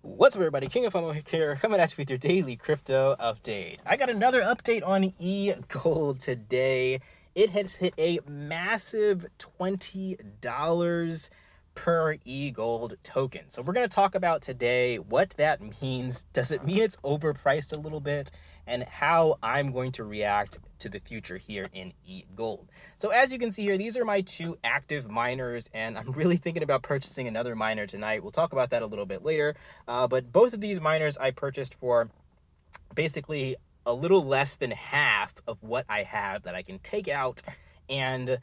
What's up, everybody? King of Fomo here, coming at you with your daily crypto update. I got another update on EGold today. It has hit a massive $20 per EGold token. So we're going to talk about today what that means. Does it mean it's overpriced a little bit? And how I'm going to react to the future here in EGold. So as you can see here, these are my two active miners, and I'm really thinking about purchasing another miner tonight. We'll talk about that a little bit later. But both of these miners I purchased for basically a little less than half of what I have that I can take out and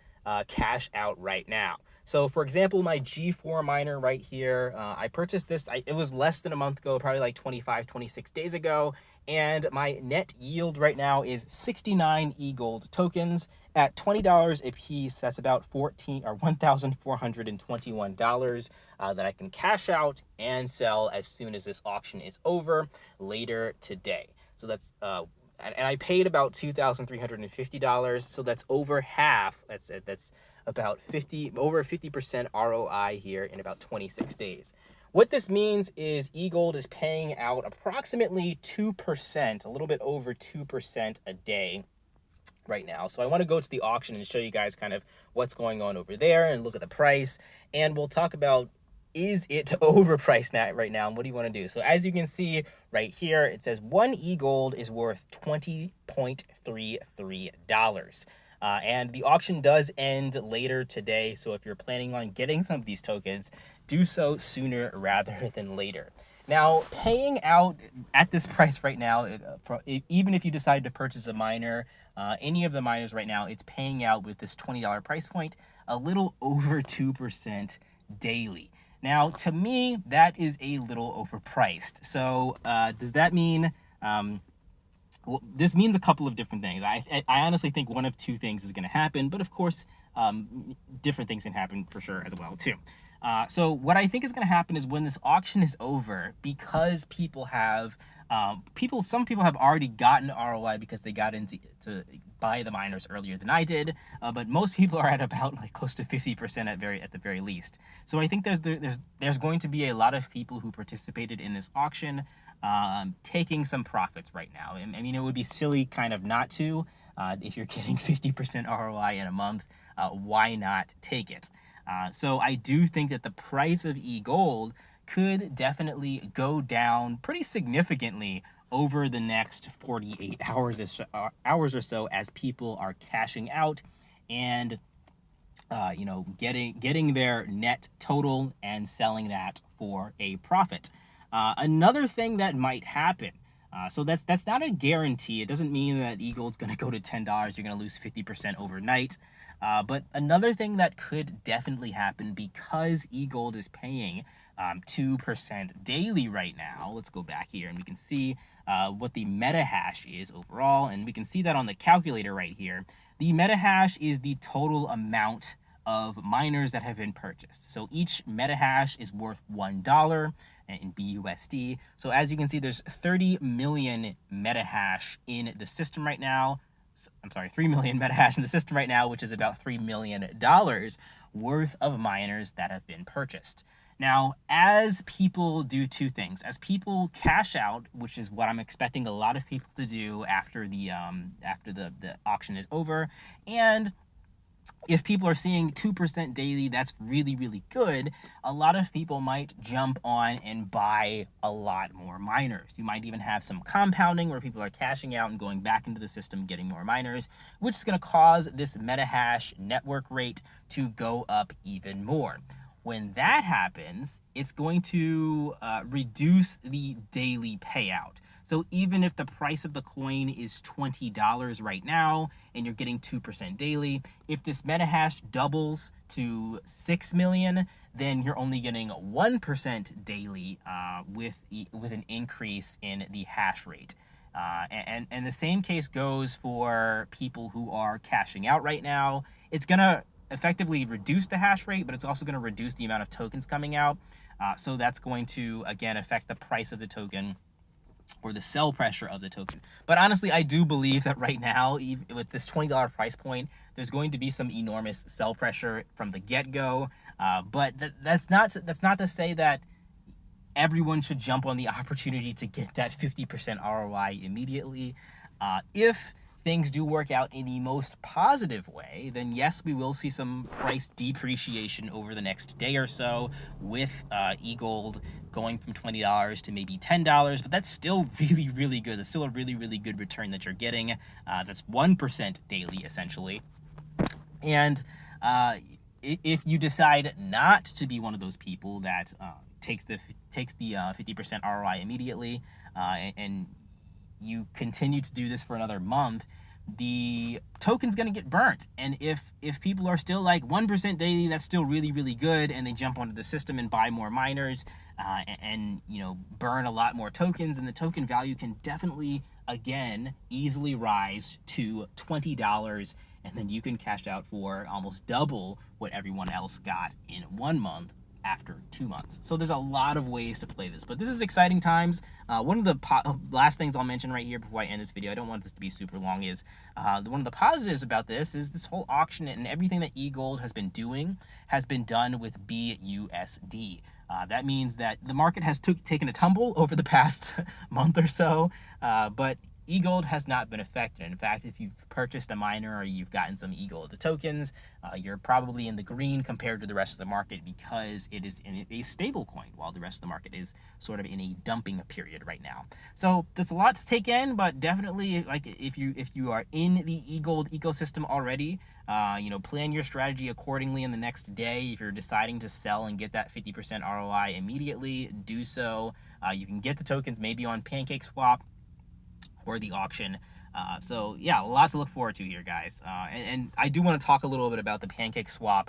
cash out right now. So for example, my G4 miner right here, I purchased this, it was less than a month ago, probably like 25, 26 days ago. And my net yield right now is 69 EGold tokens at $20 a piece. That's about $1,421 that I can cash out and sell as soon as this auction is over later today. So that's and I paid about $2,350, so that's over half. That's about over 50% ROI here in about 26 days. What this means is EGold is paying out approximately 2%, a little bit over 2% a day right now. So I want to go to the auction and show you guys kind of what's going on over there and look at the price, and we'll talk about, is it overpriced right now, and what do you want to do? So as you can see right here, it says one EGold is worth $20.33. And the auction does end later today, so if you're planning on getting some of these tokens, do so sooner rather than later. Now, paying out at this price right now, even if you decide to purchase a miner, any of the miners right now, it's paying out with this $20 price point, a little over 2% daily. Now, to me, that is a little overpriced. So does that mean... well, this means a couple of different things. I honestly think one of two things is going to happen, but of course, different things can happen for sure as well too. So what I think is going to happen is when this auction is over, because people have, some people have already gotten ROI because they got into to buy the miners earlier than I did, but most people are at about like close to 50% at the very least. So I think there's going to be a lot of people who participated in this auction taking some profits right now. I mean, it would be silly kind of not to. If you're getting 50% ROI in a month, why not take it? So I do think that the price of EGold could definitely go down pretty significantly over the next 48 hours or so as people are cashing out and getting their net total and selling that for a profit. Another thing that might happen, so that's not a guarantee. It doesn't mean that EGold's going to go to $10. You're going to lose 50% overnight. But another thing that could definitely happen, because EGold is paying 2% daily right now. Let's go back here and we can see what the meta hash is overall. And we can see that on the calculator right here. The meta hash is the total amount of miners that have been purchased. So each meta hash is worth $1 in BUSD. So as you can see, there's 30 million meta hash in the system right now. I'm sorry, 3 million meta hash in the system right now, which is about $3 million worth of miners that have been purchased. Now, as people do two things, as people cash out, which is what I'm expecting a lot of people to do after the auction is over, and if people are seeing 2% daily, that's really, really good. A lot of people might jump on and buy a lot more miners. You might even have some compounding where people are cashing out and going back into the system, getting more miners, which is going to cause this meta hash network rate to go up even more. When that happens, it's going to reduce the daily payout. So even if the price of the coin is $20 right now and you're getting 2% daily, if this meta hash doubles to 6 million, then you're only getting 1% daily with an increase in the hash rate. And the same case goes for people who are cashing out right now. It's going to effectively reduce the hash rate, but it's also going to reduce the amount of tokens coming out. So that's going to, again, affect the price of the token or the sell pressure of the token. But honestly, I do believe that right now, even with this $20 price point, there's going to be some enormous sell pressure from the get-go. But that's not to say that everyone should jump on the opportunity to get that 50% ROI immediately. If things do work out in the most positive way, then yes, we will see some price depreciation over the next day or so with EGold going from $20 to maybe $10, but that's still really, really good. That's still a really, really good return that you're getting. That's 1% daily, essentially. And if you decide not to be one of those people that takes the 50% ROI immediately, and you continue to do this for another month, the token's going to get burnt. And if people are still like 1% daily, that's still really, really good, and they jump onto the system and buy more miners, and you know, burn a lot more tokens, and the token value can definitely, again, easily rise to $20, and then you can cash out for almost double what everyone else got in 1 month after 2 months. So there's a lot of ways to play this, but this is exciting times. One of the last things I'll mention right here before I end this video, I don't want this to be super long, is one of the positives about this is this whole auction and everything that EGold has been doing has been done with BUSD. That means that the market has taken a tumble over the past month or so, but EGold has not been affected. In fact, if you've purchased a miner or you've gotten some EGold tokens, you're probably in the green compared to the rest of the market because it is in a stable coin, while the rest of the market is sort of in a dumping period right now. So there's a lot to take in, but definitely, like, if you are in the EGold ecosystem already, you know, plan your strategy accordingly in the next day. If you're deciding to sell and get that 50% ROI immediately, do so. You can get the tokens maybe on PancakeSwap or the auction. So yeah, lots to look forward to here, guys. And I do want to talk a little bit about the PancakeSwap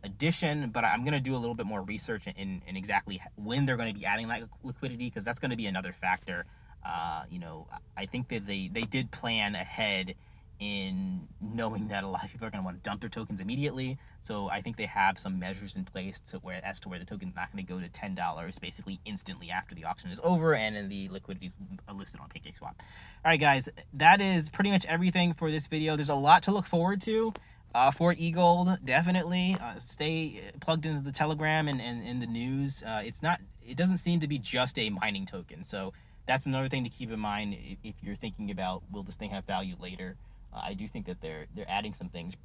addition, but I'm going to do a little bit more research in exactly when they're going to be adding that liquidity, because that's going to be another factor. You know, I think that they did plan ahead in knowing that a lot of people are going to want to dump their tokens immediately. So I think they have some measures in place as to where the token's not going to go to $10 basically instantly after the auction is over and then the liquidity is listed on PancakeSwap. All right, guys, that is pretty much everything for this video. There's a lot to look forward to for EGold. Definitely stay plugged into the Telegram and the news. It doesn't seem to be just a mining token. So that's another thing to keep in mind if you're thinking about, will this thing have value later? I do think that they're adding some things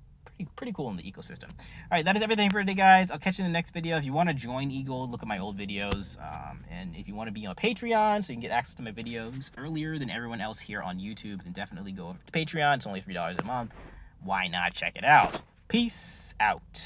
pretty cool in the ecosystem. All right, that is everything for today, guys. I'll catch you in the next video. If you want to join EGold, look at my old videos. And if you want to be on Patreon so you can get access to my videos earlier than everyone else here on YouTube, then definitely go over to Patreon. It's only $3 a month. Why not check it out? Peace out.